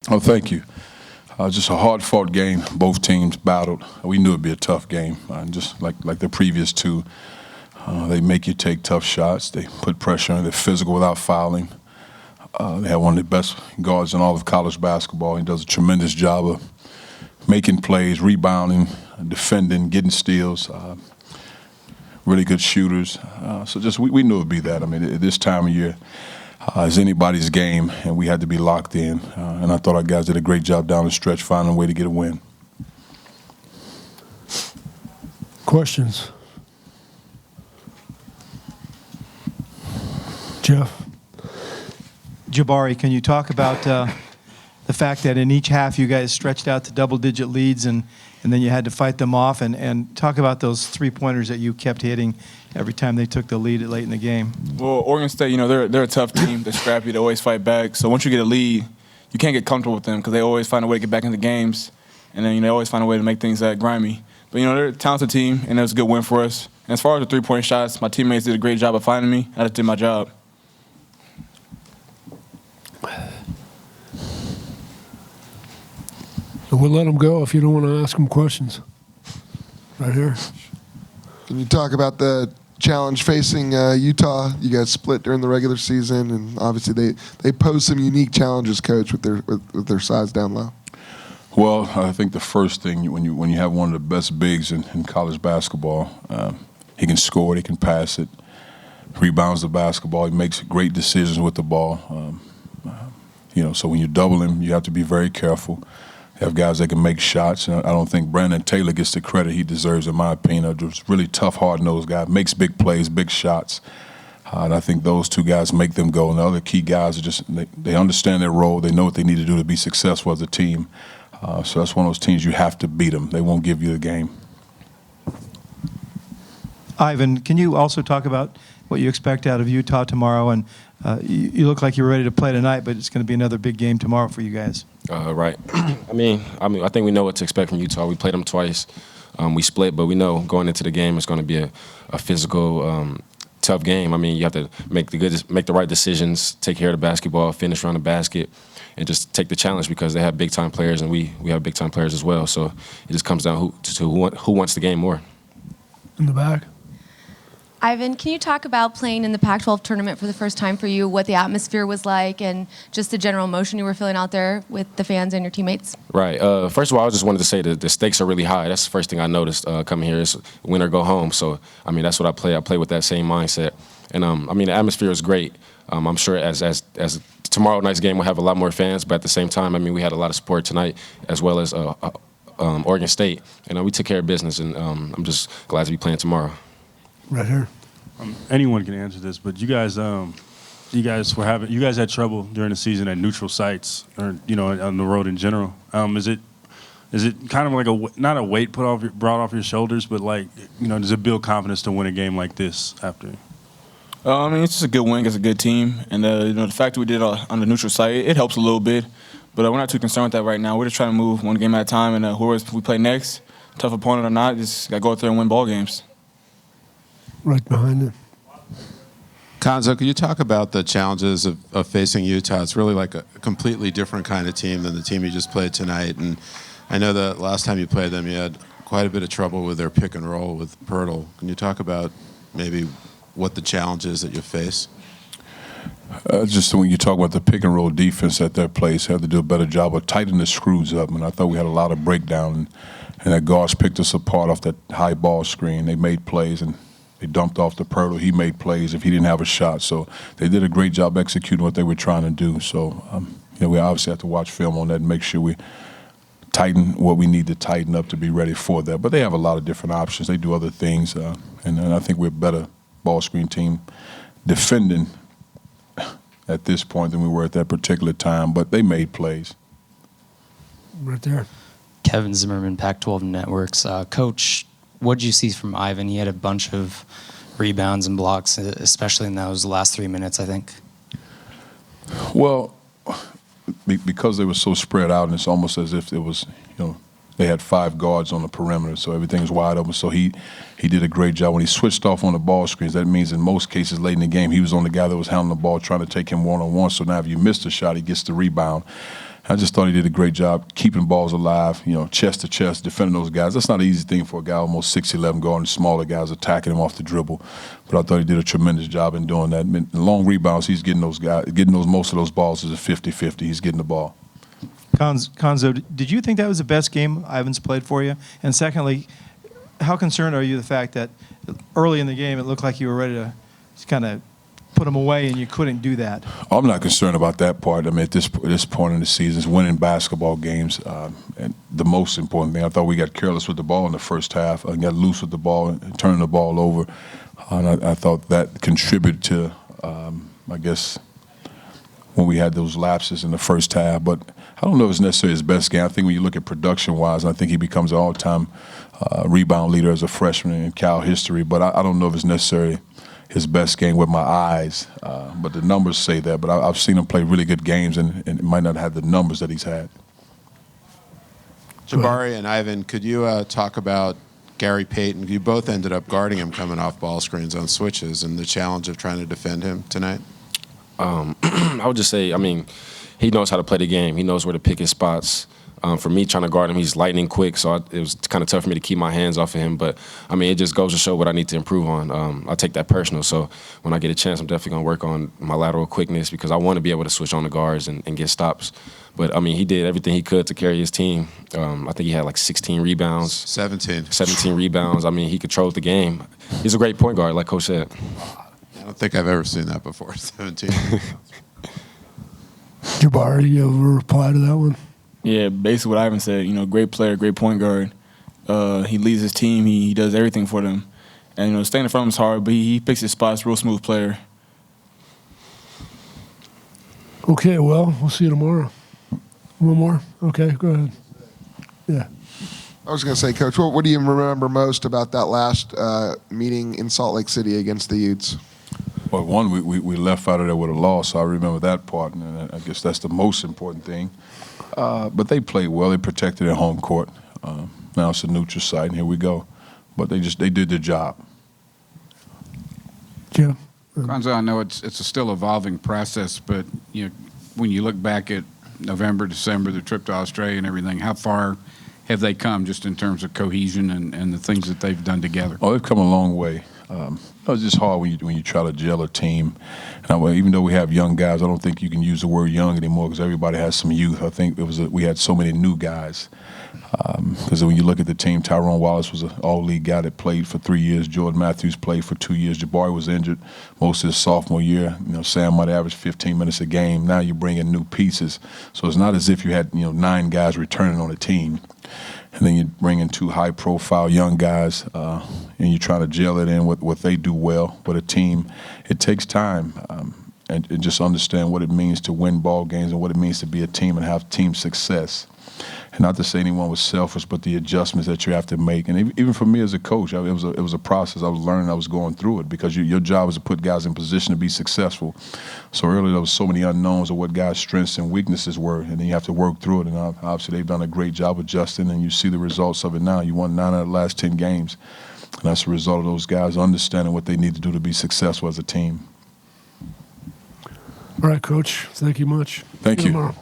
Oh, thank you. Just a hard-fought game. Both teams battled. We knew it'd be a tough game, just like the previous two. They make you take tough shots. They put pressure on. They're physical without fouling. They have one of the best guards in all of college basketball. He does a tremendous job of making plays, rebounding, defending, getting steals. Really good shooters. So just we knew it'd be that. I mean, at this time of year, it's anybody's game, and we had to be locked in. And I thought our guys did a great job down the stretch, finding a way to get a win. Questions? Jeff? Jabari, can you talk about the fact that in each half you guys stretched out to double-digit leads and then you had to fight them off, and talk about those three-pointers that you kept hitting every time they took the lead late in the game? Well, Oregon State, they're a tough team. They're scrappy. They always fight back. So once you get a lead, you can't get comfortable with them because they always find a way to get back into games, and then they always find a way to make things grimy. But they're a talented team, and it was a good win for us. And as far as the three-point shots, my teammates did a great job of finding me. I just did my job. And we'll let them go if you don't want to ask them questions. Right here. Can you talk about the challenge facing Utah? You guys split during the regular season, and obviously they pose some unique challenges, Coach, with their size down low. Well, I think the first thing when you have one of the best bigs in college basketball, he can score, he can pass it, rebounds the basketball, he makes great decisions with the ball. So when you double him, you have to be very careful. You have guys that can make shots, and I don't think Brandon Taylor gets the credit he deserves, in my opinion. Just really tough, hard-nosed guy, makes big plays, big shots, and I think those two guys make them go. And the other key guys are just they understand their role, they know what they need to do to be successful as a team. So that's one of those teams you have to beat them. They won't give you the game. Ivan, can you also talk about what you expect out of Utah tomorrow? And you look like you're ready to play tonight, but it's going to be another big game tomorrow for you guys. Right. I think we know what to expect from Utah. We played them twice. We split, but we know going into the game it's going to be a physical, tough game. You have to make the right decisions, take care of the basketball, finish around the basket, and just take the challenge because they have big-time players and we have big-time players as well. So it just comes down to who wants the game more. In the back. Ivan, can you talk about playing in the Pac-12 tournament for the first time for you, what the atmosphere was like, and just the general emotion you were feeling out there with the fans and your teammates? Right. First of all, I just wanted to say that the stakes are really high. That's the first thing I noticed coming here is win or go home. So, that's what I play. I play with that same mindset. And, the atmosphere is great. I'm sure as tomorrow night's game will have a lot more fans, but at the same time, we had a lot of support tonight as well as Oregon State. And we took care of business, and I'm just glad to be playing tomorrow. Right here. Anyone can answer this, but you guys had trouble during the season at neutral sites, or on the road in general. Is it kind of like not a weight brought off your shoulders, but does it build confidence to win a game like this after? It's just a good win against a good team, and the fact that we did it on the neutral site, it helps a little bit. But we're not too concerned with that right now. We're just trying to move one game at a time, and whoever we play next, tough opponent or not, just got to go out there and win ball games. Right behind it. Konzo, could you talk about the challenges of facing Utah? It's really like a completely different kind of team than the team you just played tonight. And I know that last time you played them, you had quite a bit of trouble with their pick and roll with Pirtle. Can you talk about maybe what the challenge is that you face? Just when you talk about the pick and roll defense at their place, they have to do a better job of tightening the screws up. And I thought we had a lot of breakdown, and that guards picked us apart off that high ball screen. They made plays, and they dumped off to Pirtle. He made plays if he didn't have a shot. So they did a great job executing what they were trying to do. So, we obviously have to watch film on that and make sure we tighten what we need to tighten up to be ready for that. But they have a lot of different options. They do other things. And I think we're a better ball screen team defending at this point than we were at that particular time. But they made plays. Right there. Kevin Zimmerman, Pac-12 Networks. Coach, what did you see from Ivan? He had a bunch of rebounds and blocks, especially in those last 3 minutes, I think. Well, because they were so spread out, and it's almost as if it was, they had 5 guards on the perimeter, so everything's wide open. So he did a great job. When he switched off on the ball screens, that means in most cases late in the game, he was on the guy that was handling the ball, trying to take him one-on-one. So now if you missed a shot, he gets the rebound. I just thought he did a great job keeping balls alive, chest to chest, defending those guys. That's not an easy thing for a guy almost 6'11", guarding smaller guys, attacking him off the dribble. But I thought he did a tremendous job in doing that. In long rebounds, he's getting most of those balls is a 50-50. He's getting the ball. Konzo, did you think that was the best game Ivan's played for you? And secondly, how concerned are you the fact that early in the game it looked like you were ready to kind of put him away and you couldn't do that? I'm not concerned about that part. I mean, at this point in the season, is winning basketball games. And the most important thing, I thought we got careless with the ball in the first half and got loose with the ball and turning the ball over. And I thought that contributed to, I guess, when we had those lapses in the first half. But I don't know if it's necessarily his best game. I think when you look at production-wise, I think he becomes an all-time rebound leader as a freshman in Cal history. But I don't know if it's necessarily his best game with my eyes. But the numbers say that. But I've seen him play really good games, and it might not have the numbers that he's had. Jabari and Ivan, could you talk about Gary Payton? You both ended up guarding him coming off ball screens on switches, and the challenge of trying to defend him tonight? I would just say, I mean, he knows how to play the game. He knows where to pick his spots. For me, trying to guard him, he's lightning quick, so it was kind of tough for me to keep my hands off of him. But, I mean, it just goes to show what I need to improve on. I take that personal, so when I get a chance, I'm definitely going to work on my lateral quickness because I want to be able to switch on the guards and get stops. But, I mean, he did everything he could to carry his team. I think he had like 16 rebounds. 17 rebounds. I mean, he controlled the game. He's a great point guard, like Coach said. I don't think I've ever seen that before, 17. Jabari, you have a reply to that one? Yeah, basically what Ivan said. Great player, great point guard. He leads his team. He does everything for them. And, staying in front of him is hard, but he picks his spots. Real smooth player. Okay, well, we'll see you tomorrow. One more? Okay, go ahead. Yeah. I was going to say, Coach, what do you remember most about that last meeting in Salt Lake City against the Utes? Well, one, we left out of there with a loss, so I remember that part, and I guess that's the most important thing. But they played well. They protected their home court. Now it's a neutral site, and here we go. But they did their job. Jim? Konzo, I know it's a still evolving process, but when you look back at November, December, the trip to Australia and everything, how far have they come just in terms of cohesion and the things that they've done together? Oh, they've come a long way. It's just hard when you try to gel a team. And even though we have young guys, I don't think you can use the word young anymore because everybody has some youth. I think we had so many new guys. Because when you look at the team, Tyrone Wallace was an all-league guy that played for 3 years. Jordan Matthews played for 2 years. Jabari was injured most of his sophomore year. Sam might average 15 minutes a game. Now you bring in new pieces. So it's not as if you had 9 guys returning on a team. And then you bring in 2 high-profile young guys, and you try to gel it in with what they do well with a team. It takes time, and just understand what it means to win ball games and what it means to be a team and have team success. And not to say anyone was selfish, but the adjustments that you have to make. And even for me as a coach, it was a process. I was learning. I was going through it because your job is to put guys in position to be successful. So earlier there was so many unknowns of what guys' strengths and weaknesses were, and then you have to work through it. And obviously they've done a great job adjusting, and you see the results of it now. You won 9 out of the last 10 games, and that's a result of those guys understanding what they need to do to be successful as a team. All right, Coach. Thank you much. Thank See you. Tomorrow.